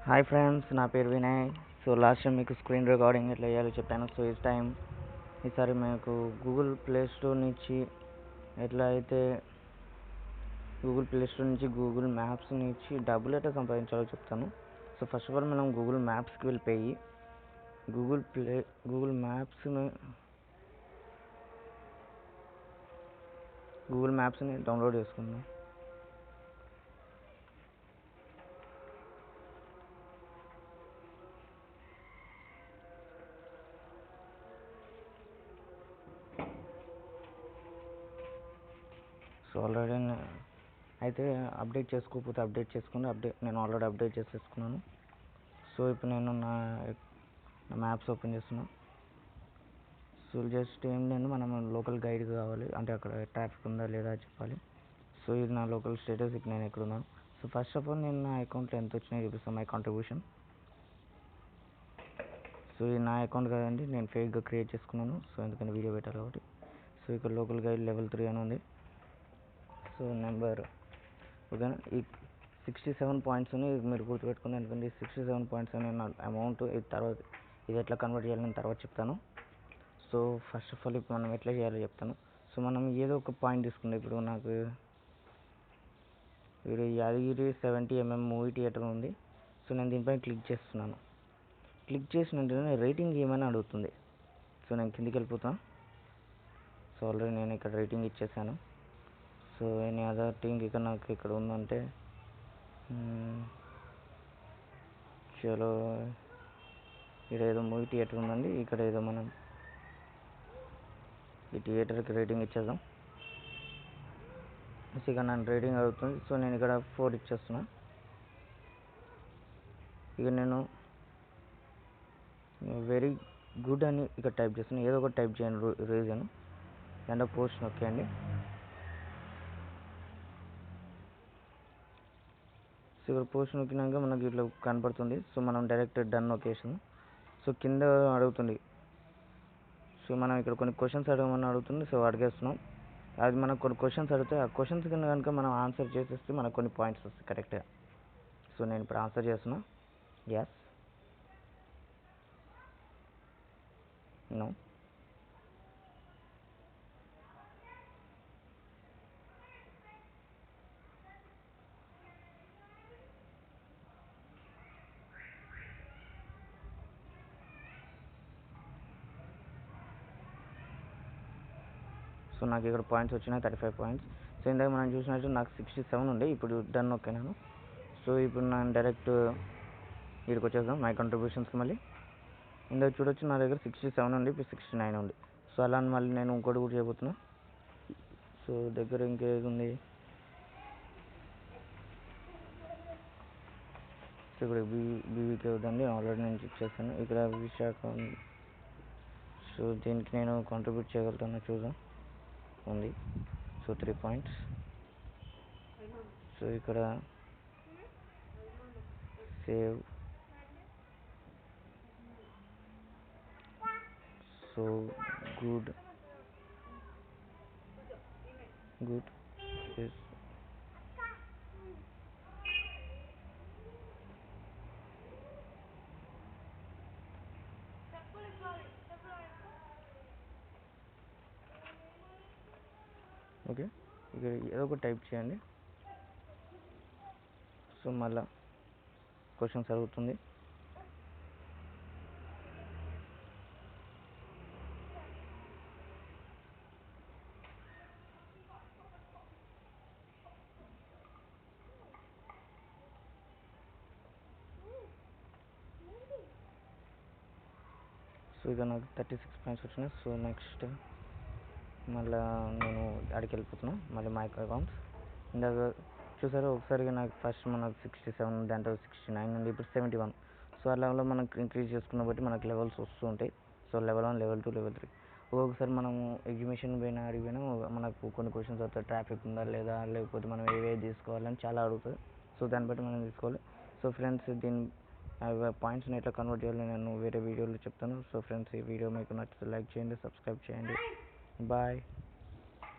Hi friends, నా పేరు Vinay. So last time మీకు స్క్రీన్ రికార్డింగ్ ఎట్లా చేయాలో చెప్పాను. సో ఈసారి మీకు గూగుల్ ప్లే స్టోర్ నుంచి ఎట్లా అయితే గూగుల్ మ్యాప్స్ నుంచి డబ్బులు ఎట్లా సంపాదించాలో చెప్తాను. సో ఫస్ట్ ఆఫ్ ఆల్ మనం గూగుల్ మ్యాప్స్కి వెళ్ళిపోయి గూగుల్ మ్యాప్స్ని డౌన్లోడ్ చేసుకుందాం. సో ఆల్రెడీ అయితే అప్డేట్ చేసుకోకపోతే అప్డేట్ చేసుకుని నేను ఆల్రెడీ అప్డేట్ చేసేసుకున్నాను. సో ఇప్పుడు నేను నా మ్యాప్స్ ఓపెన్ చేస్తున్నాను. సో జస్ట్ ఏం లేదు, మనం లోకల్ గైడ్ కావాలి అంటే అక్కడ ట్రాఫిక్ ఉందా లేదా చెప్పాలి. సో ఇది నా లోకల్ స్టేటస్, ఇప్పుడు నేను ఎక్కడున్నాను. సో ఫస్ట్ ఆఫ్ ఆల్ నేను నా అకౌంట్లో ఎంత వచ్చినాయో చూపిస్తాను, మై కాంట్రిబ్యూషన్. సో ఇది నా అకౌంట్ కదండి, నేను ఫేక్గా క్రియేట్ చేసుకున్నాను. సో ఎందుకంటే వీడియో పెట్టాలి కాబట్టి. సో ఇక్కడ లోకల్ గైడ్ లెవెల్ 3 అని ఉంది. సో నెంబర్ ఓకేనా, ఈ 67 పాయింట్స్ ఉన్నాయి, మీరు గుర్తుపెట్టుకుని. ఎందుకంటే 67 పాయింట్స్ అనే నా అమౌంట్. ఇది ఎట్లా కన్వర్ట్ చేయాలి నేను తర్వాత చెప్తాను. సో ఫస్ట్ ఆఫ్ ఆల్ ఇప్పుడు మనం ఎట్లా చేయాలో చెప్తాను. సో మనం ఏదో ఒక పాయింట్ తీసుకుందాం. ఇప్పుడు నాకు యాదగిరి 70 mm మూవీ థియేటర్ ఉంది. సో నేను దీనిపైన క్లిక్ చేస్తున్నాను. క్లిక్ చేసిన వెంటనే రేటింగ్ ఏమైనా అడుగుతుంది. సో నేను కిందికి వెళ్ళిపోతాను. సో ఆల్రెడీ నేను ఇక్కడ రేటింగ్ ఇచ్చేసాను. సో ఎనీ అదర్ థింగ్ ఇక్కడ నాకు ఇక్కడ ఉందంటే చలో, ఇక్కడ ఏదో మూవీ థియేటర్ ఉందండి. ఇక్కడ ఏదో మనం ఈ థియేటర్కి రేటింగ్ ఇచ్చేద్దాం. సో ఇక నన్ను రేటింగ్ అడుగుతుంది. సో నేను ఇక్కడ 4 ఇచ్చేస్తున్నా. ఇక నేను వెరీ గుడ్ అని ఇక్కడ టైప్ చేస్తున్నాను. ఏదో ఒకటి టైప్ చేయండి, రీజన్ అండ్ పోస్ట్ నొక్కేయండి. సో ఇక్కడ పోస్ట్ నొక్కినాక మనకి ఇట్లా కనపడుతుంది. సో మనం డైరెక్ట్ డన్ నొక్కేసాము. సో కింద అడుగుతుంది. సో మనం ఇక్కడ కొన్ని క్వశ్చన్స్ అడగమని అడుగుతుంది. సో అడిగేస్తున్నాం. అది మనకు కొన్ని క్వశ్చన్స్ అడిగితే ఆ క్వశ్చన్స్ కింద కనుక మనం ఆన్సర్ చేసేస్తే మనకు కొన్ని పాయింట్స్ వస్తాయి కరెక్ట్గా. సో నేను ఇప్పుడు ఆన్సర్ చేస్తున్నా, ఎస్, నో. సో నాకు ఇక్కడ పాయింట్స్ వచ్చినాయి, 35 పాయింట్స్. సో ఇందాక మనం చూసినట్టు నాకు 67 ఉండే, ఇప్పుడు డన్ నొక్కినాను. సో ఇప్పుడు నేను డైరెక్ట్ వీడికి వచ్చేద్దాం మై కాంట్రిబ్యూషన్స్కి. మళ్ళీ ఇందాక చూడొచ్చు నా దగ్గర 67 ఉంది, ఇప్పుడు 69 ఉంది. సో అలా మళ్ళీ నేను ఇంకోటి కూడా చేయబోతున్నా. సో దగ్గర ఇంకేది ఉంది. సో ఇక్కడ బీవీకే వద్దండి, ఆల్రెడీ నేను చెక్ చేశాను. ఇక్కడ విశాఖ. సో దీనికి నేను కాంట్రిబ్యూట్ చేయగలుగుతాను, చూద్దాం. ఉంది. So 3 points. సో ఇక్కడ save. So good is okay. ఇక్కడ ఏదో ఒక టైప్ చేయండి. సో మళ్ళా క్వశ్చన్స్ అడుగుతుంది. సో ఇక నాకు 36 పాయింట్స్ వచ్చినాయి. సో నెక్స్ట్ మళ్ళీ నేను అడిగి వెళ్ళిపోతున్నా, మళ్ళీ మై అకౌంట్స్. ఇందాక చూసారు ఒకసారిగా నాకు ఫస్ట్ మనకు 67, దాంట్లో 69 ఉంది, ఇప్పుడు 71. సో ఆ లెవెల్లో మనం ఇంక్రీజ్ చేసుకున్న బట్టి మనకు లెవెల్స్ వస్తూ ఉంటాయి. So level 1, level 2, level 3. ఒక్కొక్కసారి మనము ఎగ్జిబిషన్ అడిగిపోయినా మనకు కొన్ని క్వశ్చన్స్ అవుతాయి, ట్రాఫిక్ ఉందా లేదా, లేకపోతే మనం ఏవేవి తీసుకోవాలని చాలా అడుగుతుంది. సో దాన్ని బట్టి మనం తీసుకోవాలి. సో ఫ్రెండ్స్, పాయింట్స్ని ఎట్లా కన్వర్ట్ చేయాలో నేను వేరే వీడియోలో చెప్తాను. సో ఫ్రెండ్స్, ఈ వీడియో మీకు నచ్చితే లైక్ చేయండి, సబ్స్క్రైబ్ చేయండి. బాయ్.